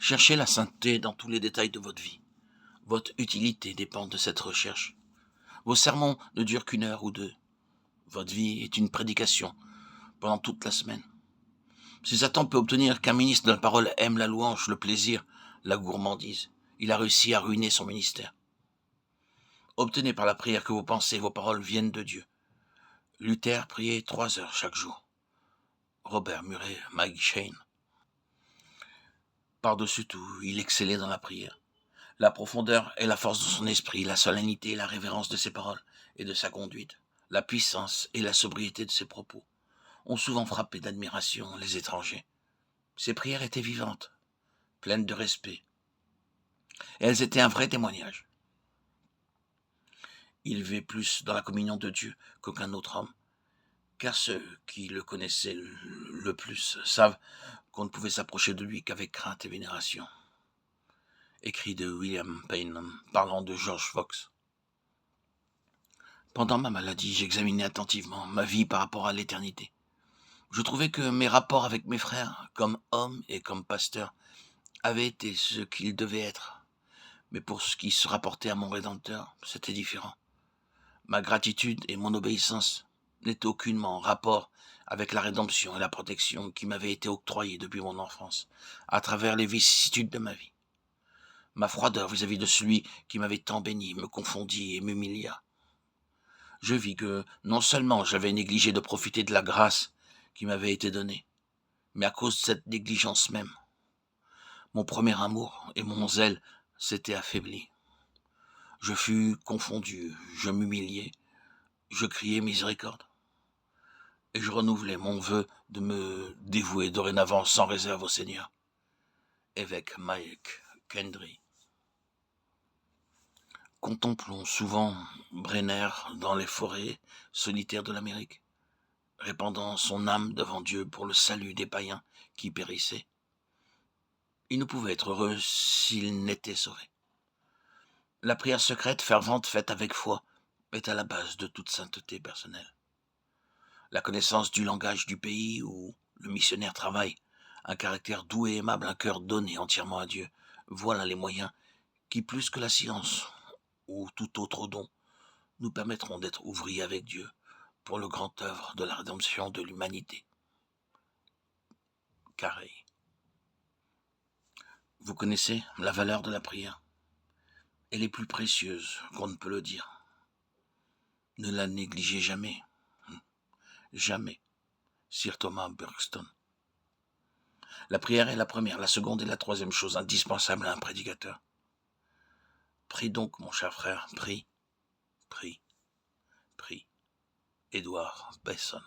Cherchez la sainteté dans tous les détails de votre vie. Votre utilité dépend de cette recherche. Vos sermons ne durent qu'une heure ou deux. Votre vie est une prédication pendant toute la semaine. Si Satan peut obtenir qu'un ministre de la parole aime la louange, le plaisir, la gourmandise, il a réussi à ruiner son ministère. Obtenez par la prière que vos pensées et vos paroles viennent de Dieu. Luther priait 3 heures chaque jour. Robert Murray McCheyne. Par-dessus tout, il excellait dans la prière. La profondeur et la force de son esprit, la solennité et la révérence de ses paroles et de sa conduite, la puissance et la sobriété de ses propos ont souvent frappé d'admiration les étrangers. Ses prières étaient vivantes, pleines de respect, et elles étaient un vrai témoignage. Il vivait plus dans la communion de Dieu qu'aucun autre homme, car ceux qui le connaissaient le plus savent qu'on ne pouvait s'approcher de lui qu'avec crainte et vénération. Écrit de William Payne, parlant de George Fox. Pendant ma maladie, j'examinais attentivement ma vie par rapport à l'éternité. Je trouvais que mes rapports avec mes frères, comme hommes et comme pasteurs, avaient été ce qu'ils devaient être. Mais pour ce qui se rapportait à mon Rédempteur, c'était différent. Ma gratitude et mon obéissance n'étaient aucunement en rapport avec la rédemption et la protection qui m'avaient été octroyées depuis mon enfance, à travers les vicissitudes de ma vie. Ma froideur vis-à-vis de celui qui m'avait tant béni me confondit et m'humilia. Je vis que non seulement j'avais négligé de profiter de la grâce qui m'avait été donnée, mais à cause de cette négligence même, mon premier amour et mon zèle s'étaient affaiblis. Je fus confondu, je m'humiliai, je criai miséricorde, et je renouvelai mon vœu de me dévouer dorénavant sans réserve au Seigneur. Évêque Mike Kendry. Contemplons souvent Brenner dans les forêts solitaires de l'Amérique, répandant son âme devant Dieu pour le salut des païens qui périssaient. Il ne pouvait être heureux s'il n'était sauvé. La prière secrète, fervente, faite avec foi, est à la base de toute sainteté personnelle. La connaissance du langage du pays où le missionnaire travaille, un caractère doux et aimable, un cœur donné entièrement à Dieu, voilà les moyens qui, plus que la science ou tout autre don, nous permettront d'être ouvriers avec Dieu pour le grand œuvre de la rédemption de l'humanité. Carré. Vous connaissez la valeur de la prière. Elle est plus précieuse qu'on ne peut le dire. Ne la négligez jamais. Jamais. Sir Thomas Buxton. La prière est la première, la seconde et la troisième chose indispensable à un prédicateur. Prie donc, mon cher frère, prie, prie, prie. Édouard Besson.